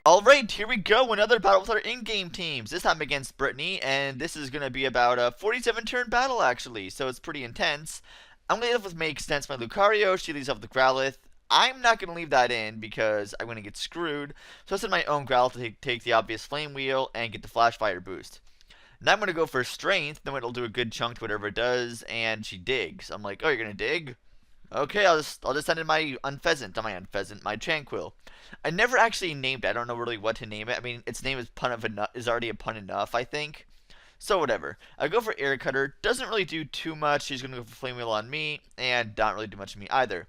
Alright, here we go, another battle with our in-game teams. This time against Brittany, and this is going to be about a 47-turn battle, actually, so it's pretty intense. I'm going to lead off with May extends my Lucario, she leads off with the Growlithe. I'm not going to leave that in because I'm going to get screwed, so I send my own Growlithe to take the obvious Flame Wheel and get the Flash Fire boost. Now I'm going to go for Strength, then it'll do a good chunk to whatever it does, and she digs. I'm like, oh, you're going to dig? Okay, I'll just send in my Unpheasant, not my Unpheasant, my Tranquil. I never actually named it. I don't know really what to name it. I mean, its name is pun of enough, is already a pun enough, I think. So whatever. I go for Air Cutter. Doesn't really do too much. She's gonna go for Flame Wheel on me, and not really do much to me either.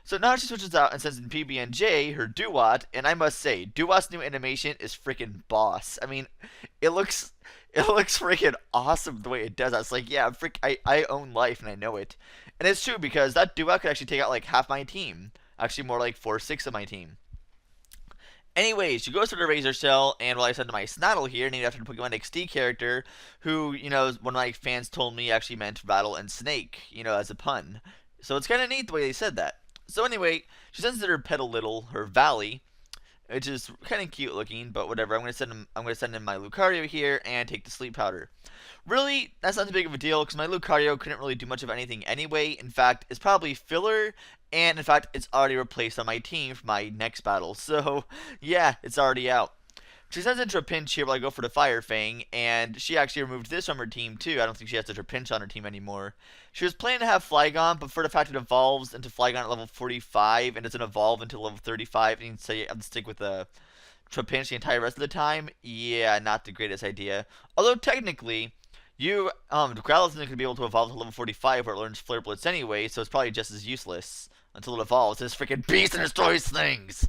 So now she switches out and sends in PB&J, her Duat, and I must say, Duat's new animation is freaking boss. I mean, it looks it looks freaking awesome the way it does that. It's like, yeah, I own life and I know it. And it's true because that Duat could actually take out like half my team. Actually more like 4/6 of my team. Anyways, she goes for the Razor Shell, and while I send to my Snottle here, named after the Pokemon XD character, who, one of my fans told me actually meant Rattle and Snake, as a pun. So it's kind of neat the way they said that. So anyway, she sends in her Petalittle, her Valley, which is kind of cute looking, but whatever. I'm gonna send in my Lucario here and take the Sleep Powder. Really, that's not too big of a deal because my Lucario couldn't really do much of anything anyway. In fact, it's probably filler, and in fact, it's already replaced on my team for my next battle. So yeah, it's already out. She sends into a pinch here while I go for the Fire Fang, and she actually removed this from her team too. I don't think she has such a pinch on her team anymore. She was planning to have Flygon, but for the fact it evolves into Flygon at level 45 and doesn't evolve until level 35, and so you have to stick with the Trapinch the entire rest of the time, yeah, not the greatest idea. Although technically, Growlithe isn't going to be able to evolve to level 45 where it learns Flare Blitz anyway, so it's probably just as useless until it evolves. This freaking beast and destroys things!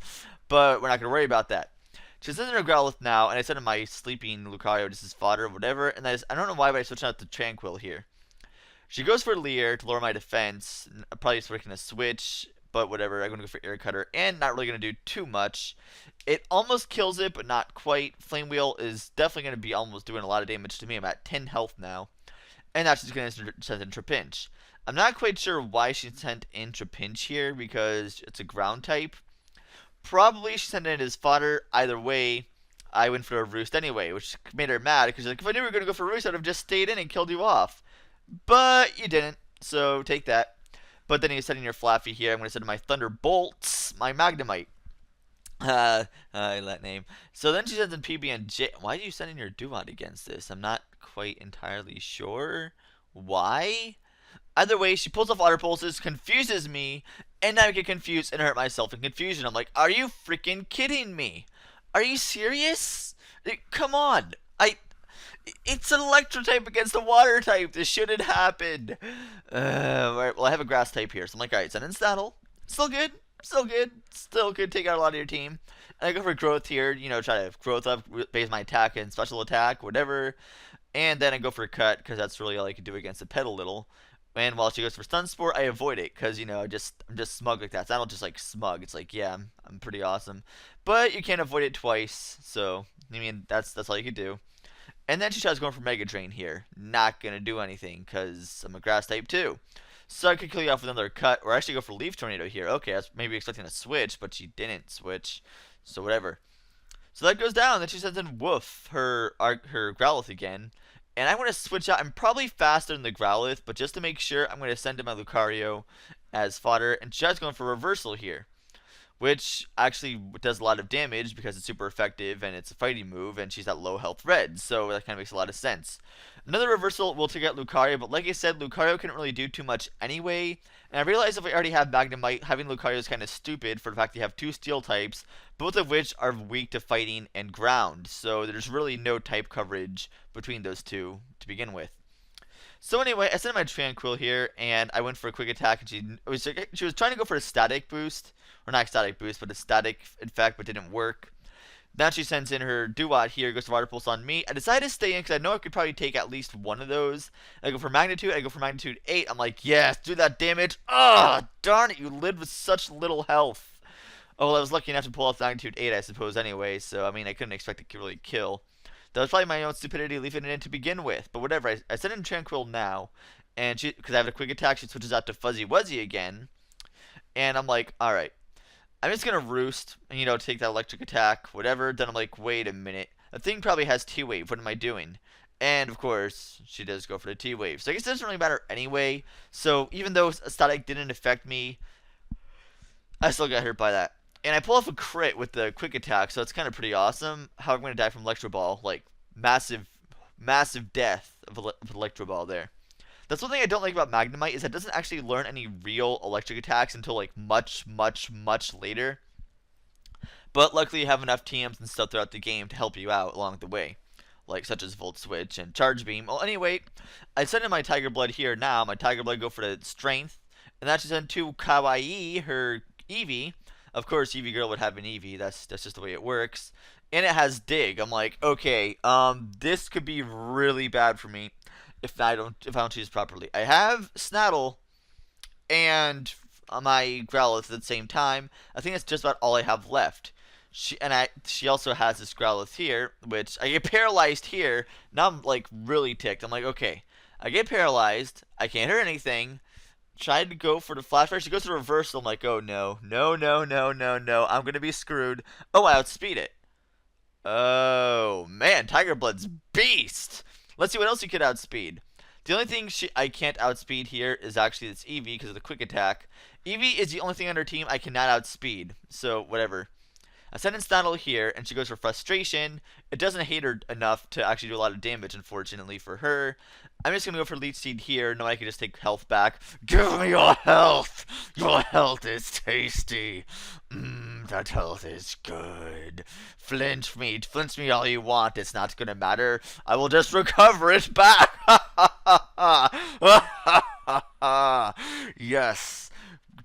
But we're not going to worry about that. She sends in her Growlithe now, and I send in my sleeping Lucario just as fodder or whatever, and I don't know why, but I switched out to Tranquil here. She goes for Leer to lower my defense, probably freaking a switch, but whatever. I'm going to go for Air Cutter, and not really going to do too much. It almost kills it, but not quite. Flame Wheel is definitely going to be almost doing a lot of damage to me. I'm at 10 health now. And now she's going to send in Trapinch. I'm not quite sure why she sent in Trapinch here, because it's a ground type. Probably she sent it in as fodder. Either way, I went for a Roost anyway, which made her mad, because like, if I knew we were going to go for a Roost, I would have just stayed in and killed you off. But you didn't, so take that. But then you send in your Flaffy here. I'm going to send in my Thunderbolts, my Magnemite. I that name. So then she sends in PB&J. Why do you send in your Duat against this? I'm not quite entirely sure. Why? Either way, she pulls off Water Pulses, confuses me, and I get confused and hurt myself in confusion. I'm like, are you freaking kidding me? Are you serious? Come on. It's an electro type against a water type. This shouldn't happen. Alright, well, I have a grass type here. So I'm like, alright, send in Saddle. Still good. Still good. Still could take out a lot of your team. And I go for growth here. Try to growth up, base my attack and special attack, whatever. And then I go for a cut because that's really all I can do against a Petalittle. And while she goes for Stun Spore, I avoid it because I'm just smug like that. So I don't just like smug. It's like, yeah, I'm pretty awesome, but you can't avoid it twice. So I mean, that's all you can do. And then she tries going for Mega Drain here. Not gonna do anything because I'm a Grass type too. So I could kill you off with another cut, or actually go for Leaf Tornado here. Okay, I was maybe expecting a switch, but she didn't switch. So whatever. So that goes down. Then she sends in Woof, her Growlithe again. And I'm going to switch out. I'm probably faster than the Growlithe, but just to make sure, I'm going to send in my Lucario as fodder. And she's going for Reversal here, which actually does a lot of damage because it's super effective and it's a fighting move, and she's at low health red, so that kind of makes a lot of sense. Another Reversal will take out Lucario, but like I said, Lucario couldn't really do too much anyway, and I realized if I already have Magnemite, having Lucario is kind of stupid for the fact that you have two Steel types, both of which are weak to fighting and ground, so there's really no type coverage between those two to begin with. So anyway, I sent my Tranquil here, and I went for a quick attack, and she was trying to go for a static boost, or not static boost, but a static effect, but didn't work. Now she sends in her Duat here, goes to Water Pulse on me. I decided to stay in because I know I could probably take at least one of those. I go for Magnitude, I go for Magnitude 8. I'm like, yes, do that damage. Ah, darn it, you lived with such little health. Oh, well, I was lucky enough to pull off Magnitude 8, I suppose, anyway, so, I mean, I couldn't expect it to really kill. That was probably my own stupidity leaving it in to begin with, but whatever. I sent in Tranquil now, and because I have a quick attack, she switches out to Fuzzy Wuzzy again, and I'm like, alright. I'm just gonna roost and take that electric attack, whatever. Then I'm like, wait a minute, the thing probably has T-wave. What am I doing? And of course, she does go for the T-wave. So I guess it doesn't really matter anyway. So even though static didn't affect me, I still got hurt by that. And I pull off a crit with the quick attack, so it's kind of pretty awesome. How I'm gonna die from Electro Ball, like massive, massive death of Electro Ball there. That's one thing I don't like about Magnemite is that it doesn't actually learn any real electric attacks until like much, much, much later. But luckily you have enough TMs and stuff throughout the game to help you out along the way. Like such as Volt Switch and Charge Beam. Well, anyway, I send in my Tiger Blood here now. My Tiger Blood go for the Strength. And that's just into Kawaii, her Eevee. Of course, Eevee would have an Eevee. That's just the way it works. And it has Dig. I'm like, okay, this could be really bad for me if I don't choose properly. I have Snaddle and my Growlithe at the same time. I think that's just about all I have left. She also has this Growlithe here, which I get paralyzed here. Now I'm like really ticked. I'm like, okay, I get paralyzed. I can't hurt anything. Tried to go for the Flash Fire. She goes to reversal. I'm like, oh no, no, no, no, no, no. I'm gonna be screwed. Oh, I outspeed it. Oh man, Tiger Blood's beast. Let's see what else you could outspeed. The only thing I can't outspeed here is actually this Eevee because of the quick attack. Eevee is the only thing on her team I cannot outspeed. So whatever. I send in Snaddle here, and she goes for Frustration. It doesn't hate her enough to actually do a lot of damage, unfortunately, for her. I'm just going to go for Leech Seed here. No, I can just take health back. Give me your health! Your health is tasty. That health is good. Flinch me all you want. It's not going to matter. I will just recover it back. Yes.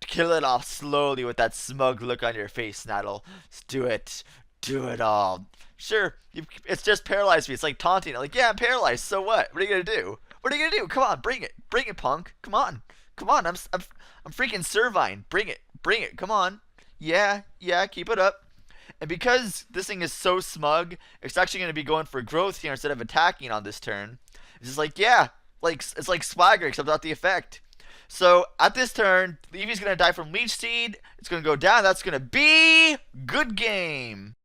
Kill it off slowly with that smug look on your face, Snaddle. Do it. Do it all. Sure, it's just paralyzed me. It's like taunting. I'm like, yeah, I'm paralyzed. So what? What are you gonna do? What are you gonna do? Come on, bring it. Bring it, punk. Come on. Come on. I'm freaking Servine. Bring it. Bring it. Come on. Yeah, keep it up. And because this thing is so smug, it's actually gonna be going for growth here instead of attacking on this turn. It's just like, yeah, it's like Swagger except without the effect. So at this turn, Eevee's going to die from Leech Seed. It's going to go down. That's going to be good game.